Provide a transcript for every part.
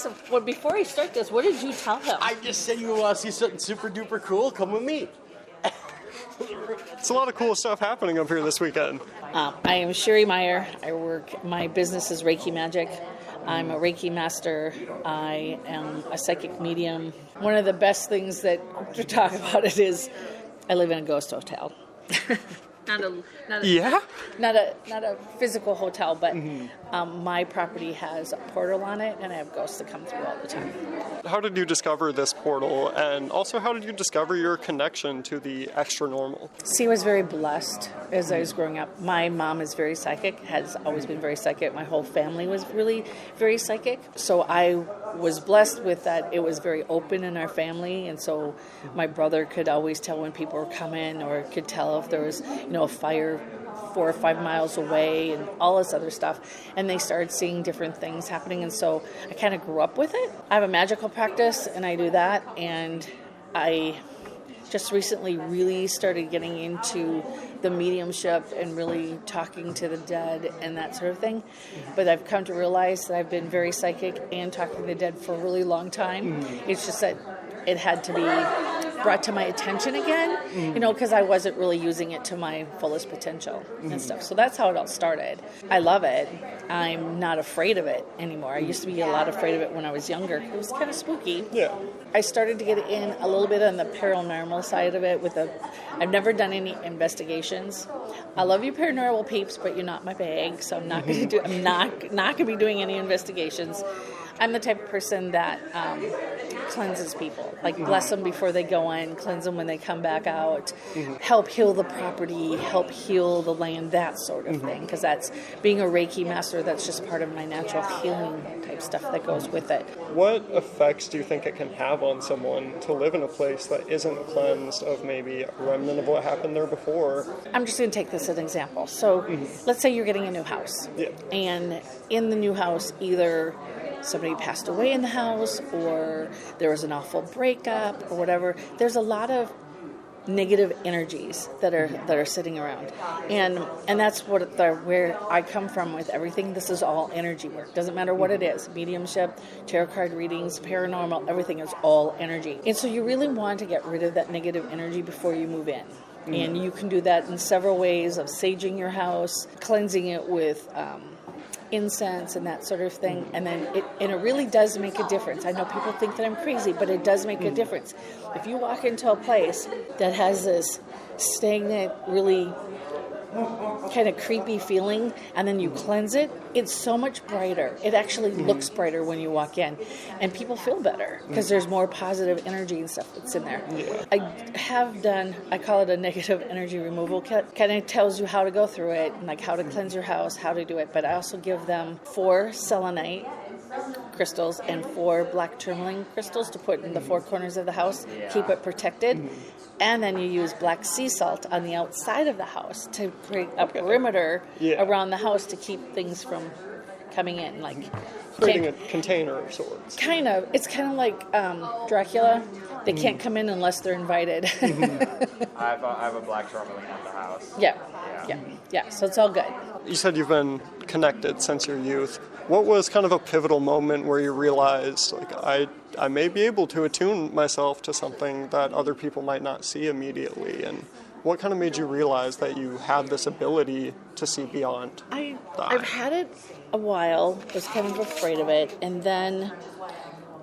us, well, before I start this, what did you tell him? I just said you want to see something super duper cool, come with me. It's a lot of cool stuff happening up here this weekend. I am Sheree Meier. My business is Reiki Magick. I'm a Reiki master. I am a psychic medium. One of the best things to talk about it is I live in a ghost hotel. Not a physical hotel, but my property has a portal on it, and I have ghosts that come through all the time. How did you discover this portal, and also how did you discover your connection to the extra normal? See, I was very blessed as I was growing up. My mom is very psychic, has always been very psychic. My whole family was really very psychic, so I was blessed with that. It was very open in our family, and so my brother could always tell when people were coming, or could tell if there was, a fire 4 or 5 miles away, and all this other stuff. And they started seeing different things happening, and so I kind of grew up with it. I have a magical practice, and I do that, and I just recently really started getting into the mediumship and really talking to the dead and that sort of thing. But I've come to realize that I've been very psychic and talking to the dead for a really long time. It's just that it had to be brought to my attention again, because I wasn't really using it to my fullest potential and stuff. So that's how it all started. I love it. I'm not afraid of it anymore. I used to be a lot afraid of it when I was younger. It was kind of spooky. Yeah. I started to get in a little bit on the paranormal side of it. I've never done any investigations. I love you paranormal peeps, but you're not my bag, so I'm not going to not going to be doing any investigations. I'm the type of person that cleanses people, like bless them before they go in, cleanse them when they come back out, help heal the property, help heal the land, that sort of thing. Because that's being a Reiki master. That's just part of my natural healing type stuff that goes with it. What effects do you think it can have on someone to live in a place that isn't cleansed of maybe a remnant of what happened there before? I'm just going to take this as an example. So let's say you're getting a new house. Yeah. And in the new house, either somebody passed away in the house, or there was an awful breakup, or whatever. There's a lot of negative energies that are sitting around, and that's where I come from with everything. This is all energy work. Doesn't matter what it is: mediumship, tarot card readings, paranormal. Everything is all energy, and so you really want to get rid of that negative energy before you move in. And you can do that in several ways: of saging your house, cleansing it with incense and that sort of thing, and then it really does make a difference. I know people think that I'm crazy, but it does make a difference. If you walk into a place that has this stagnant, really kind of creepy feeling, and then you cleanse it, it's so much brighter. It actually looks brighter when you walk in, and people feel better because there's more positive energy and stuff that's in there. Yeah. I call it a negative energy removal kit. Kind of tells you how to go through it, and like how to cleanse your house, how to do it. But I also give them 4 selenite crystals and 4 black tourmaline crystals to put in the 4 corners of the house, keep it protected. And then you use black sea salt on the outside of the house to create a perimeter around the house to keep things from coming in. Like creating a container of sorts. Kind of. It's kind of like Dracula. They can't come in unless they're invited. I have a black tourmaline at the house. Yeah. So it's all good. You said you've been connected since your youth. What was kind of a pivotal moment where you realized, like, I may be able to attune myself to something that other people might not see immediately? And what kind of made you realize that you had this ability to see beyond the I've had it a while. I was kind of afraid of it. And then,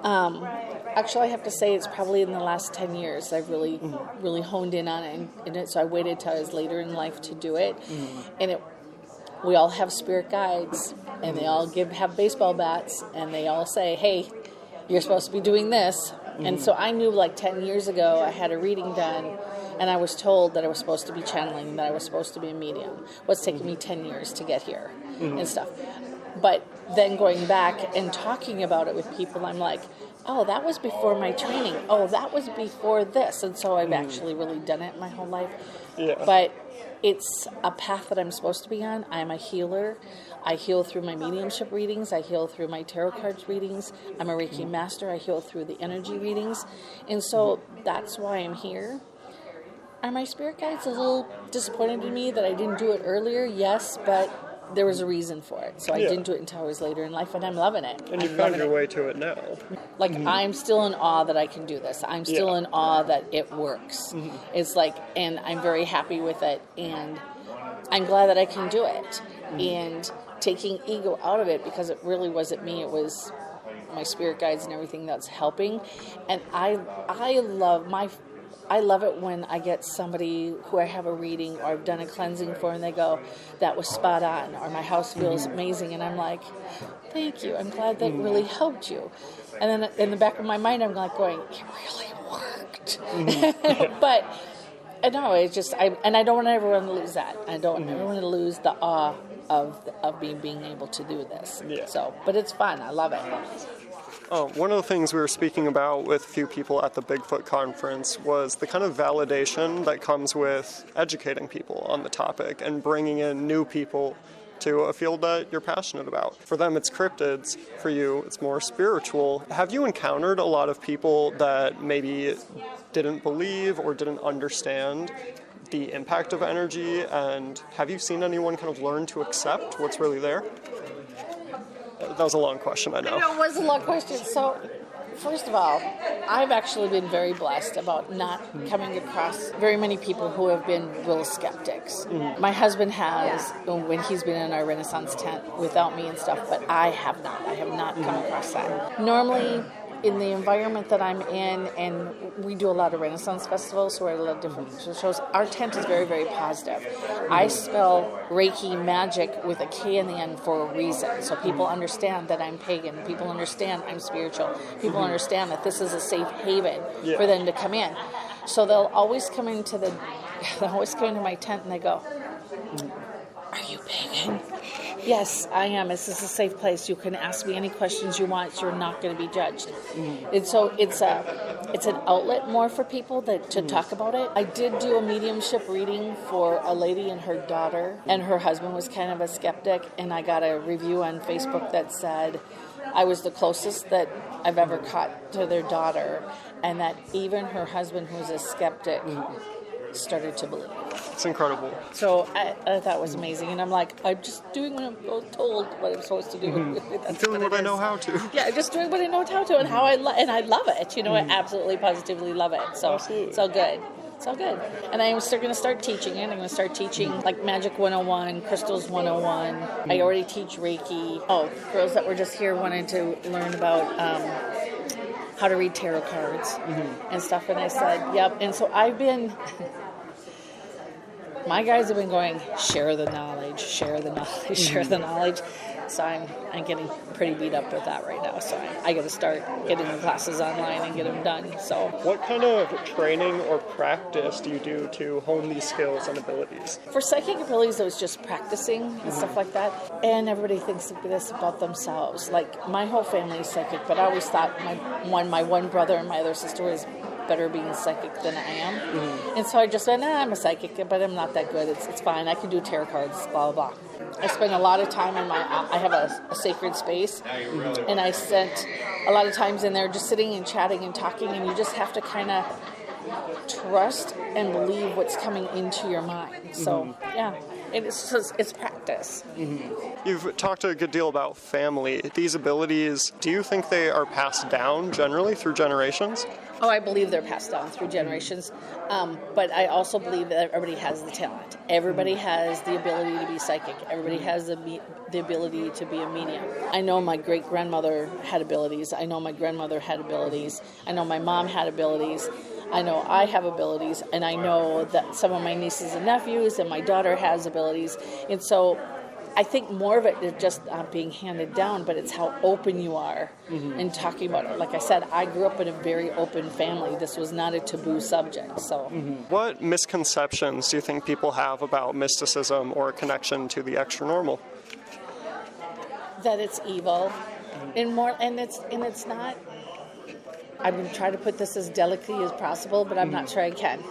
actually, I have to say it's probably in the last 10 years I've really honed in on it. So I waited till I was later in life to do it. And we all have spirit guides, and they all have baseball bats, and they all say, hey, you're supposed to be doing this. And so I knew like 10 years ago I had a reading done, and I was told that I was supposed to be channeling, that I was supposed to be a medium. What's taken me 10 years to get here and stuff. But then going back and talking about it with people, I'm like, oh, that was before my training. Oh, that was before this. And so I've actually really done it my whole life. Yeah. But it's a path that I'm supposed to be on. I'm a healer. I heal through my mediumship readings. I heal through my tarot cards readings. I'm a Reiki master. I heal through the energy readings. And so that's why I'm here. Are my spirit guides a little disappointed in me that I didn't do it earlier? Yes, but there was a reason for it. So I didn't do it until I was later in life, and I'm loving it. And you found your way to it now. Like, I'm still in awe that I can do this. I'm still in awe that it works. It's like, and I'm very happy with it, and I'm glad that I can do it. And taking ego out of it, because it really wasn't me, it was my spirit guides and everything that's helping. And I love it when I get somebody who I have a reading or I've done a cleansing for, and they go, that was spot on, or my house feels amazing. And I'm like, thank you. I'm glad that really helped you. And then in the back of my mind, I'm like going, it really worked. But no, it's just, I don't want everyone to lose that. I don't want to lose the awe of me being able to do this. Yeah. So, but it's fun. I love it. One of the things we were speaking about with a few people at the Bigfoot conference was the kind of validation that comes with educating people on the topic and bringing in new people to a field that you're passionate about. For them, it's cryptids. For you, it's more spiritual. Have you encountered a lot of people that maybe didn't believe or didn't understand the impact of energy? And have you seen anyone kind of learn to accept what's really there? That was a long question, I know. It was a long question. So, first of all, I've actually been very blessed about not coming across very many people who have been real skeptics. My husband has, when he's been in our Renaissance tent without me and stuff, but I have not. I have not come across that. Normally, in the environment that I'm in, and we do a lot of Renaissance festivals, so we're at a lot of different shows, our tent is very, very positive. I spell Reiki Magick with a K in the end for a reason, so people understand that I'm pagan. People understand I'm spiritual. People understand that this is a safe haven for them to come in. So they'll always come into my tent and they go, are you pagan? Yes, I am. This is a safe place. You can ask me any questions you want. You're not going to be judged. And so it's an outlet more for people to talk about it. I did do a mediumship reading for a lady and her daughter, and her husband was kind of a skeptic, and I got a review on Facebook that said I was the closest that I've ever caught to their daughter, and that even her husband, who was a skeptic, started to believe. It's incredible. So I thought it was amazing, and I'm like, I'm just doing what I'm told what I'm supposed to do. I'm doing what I know how to. Yeah, just doing what I know how to, and how I love it. You know, I absolutely, positively love it. So Absolutely. it's all good. It's all good. And I'm still going to start teaching it. I'm going to start teaching like Magic 101, Crystals 101. I already teach Reiki. Oh, girls that were just here wanted to learn about how to read tarot cards and stuff. And I said, yep. And so I've been... My guys have been going, share the knowledge, share the knowledge, share the knowledge. So I'm getting pretty beat up with that right now. So I got to start getting the classes online and get them done. So what kind of training or practice do you do to hone these skills and abilities? For psychic abilities, it was just practicing and stuff like that. And everybody thinks this about themselves. Like, my whole family is psychic, but I always thought my one brother and my other sister was better being psychic than I am. And so I just went, I'm a psychic, but I'm not that good. It's fine. I can do tarot cards, blah, blah, blah. I spend a lot of time in I have a sacred space, and I spent a lot of times in there just sitting and chatting and talking, and you just have to kind of trust and believe what's coming into your mind. So, yeah. It's practice. You've talked a good deal about family. These abilities, do you think they are passed down generally through generations? Oh, I believe they're passed down through generations. But I also believe that everybody has the talent. Everybody has the ability to be psychic. Everybody has the ability to be a medium. I know my great-grandmother had abilities. I know my grandmother had abilities. I know my mom had abilities. I know I have abilities, and I know that some of my nieces and nephews and my daughter has abilities. And so I think more of it is just not being handed down, but it's how open you are in talking about it. Like I said, I grew up in a very open family. This was not a taboo subject. So, what misconceptions do you think people have about mysticism or a connection to the extra-normal? That it's evil, and it's not. I'm going to try to put this as delicately as possible, but I'm not sure I can.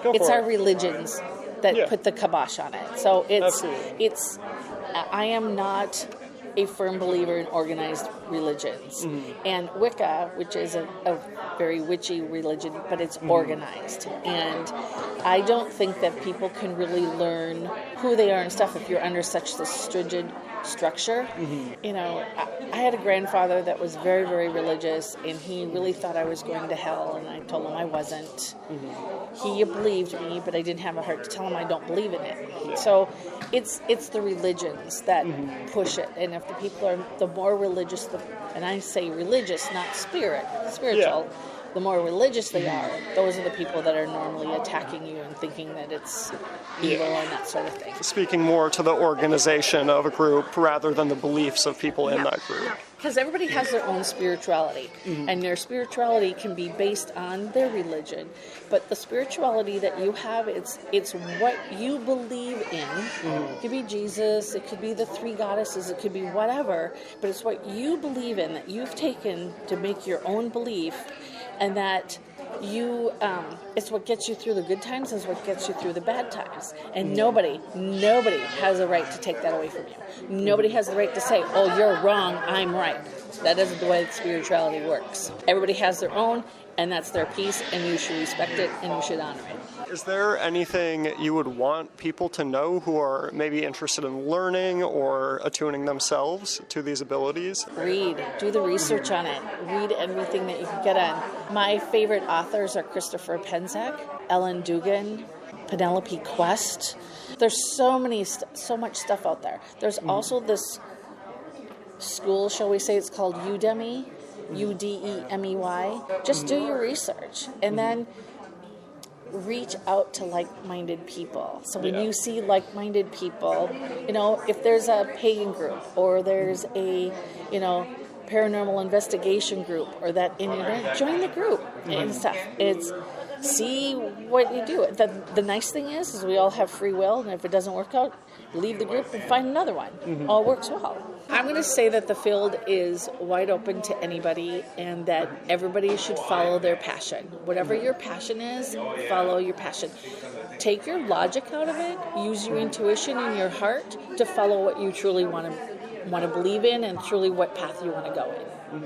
It's our religions that put the kibosh on it. So I am not a firm believer in organized religions. And Wicca, which is a very witchy religion, but it's organized. And I don't think that people can really learn who they are and stuff if you're under such this stringent structure. You know, I had a grandfather that was very, very religious, and he really thought I was going to hell, and I told him I wasn't. He believed me, but I didn't have a heart to tell him I don't believe in it. So it's the religions that push it, and if the people are the more religious, and I say religious, not spiritual. The more religious they are, those are the people that are normally attacking you and thinking that it's evil and that sort of thing. Speaking more to the organization of a group rather than the beliefs of people in that group. Because everybody has their own spirituality, and their spirituality can be based on their religion. But the spirituality that you have, it's what you believe in. It could be Jesus, it could be the three goddesses, it could be whatever, but it's what you believe in that you've taken to make your own belief, and that you, it's what gets you through the good times, it's what gets you through the bad times. And nobody has a right to take that away from you. Nobody has the right to say, oh, you're wrong, I'm right. That isn't the way spirituality works. Everybody has their own, and that's their piece, and you should respect it, and you should honor it. Is there anything you would want people to know who are maybe interested in learning or attuning themselves to these abilities? Read. Do the research on it. Read everything that you can get on. My favorite authors are Christopher Penczak, Ellen Dugan, Penelope Quest. There's so much stuff out there. There's also this school, shall we say, it's called Udemy, Udemey. Just do your research, and then reach out to like-minded people. So when you see like-minded people, you know, if there's a pagan group or there's a, you know, paranormal investigation group or that, and join the group and stuff. It's see what you do. The nice thing is we all have free will, and if it doesn't work out, leave the group and find another one. All works well. I'm going to say that the field is wide open to anybody, and that everybody should follow their passion. Whatever your passion is, follow your passion. Take your logic out of it. Use your intuition and your heart to follow what you truly want to believe in, and truly what path you want to go in.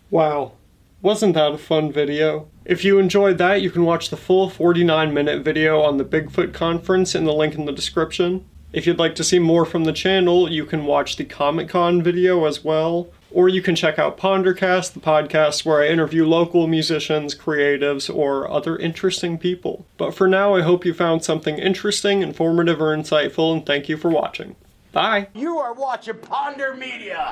Wow. Wasn't that a fun video? If you enjoyed that, you can watch the full 49-minute video on the Bigfoot conference in the link in the description. If you'd like to see more from the channel, you can watch the Comic-Con video as well, or you can check out Pondercast, the podcast where I interview local musicians, creatives, or other interesting people. But for now, I hope you found something interesting, informative, or insightful, and thank you for watching. Bye! You are watching Ponder Media!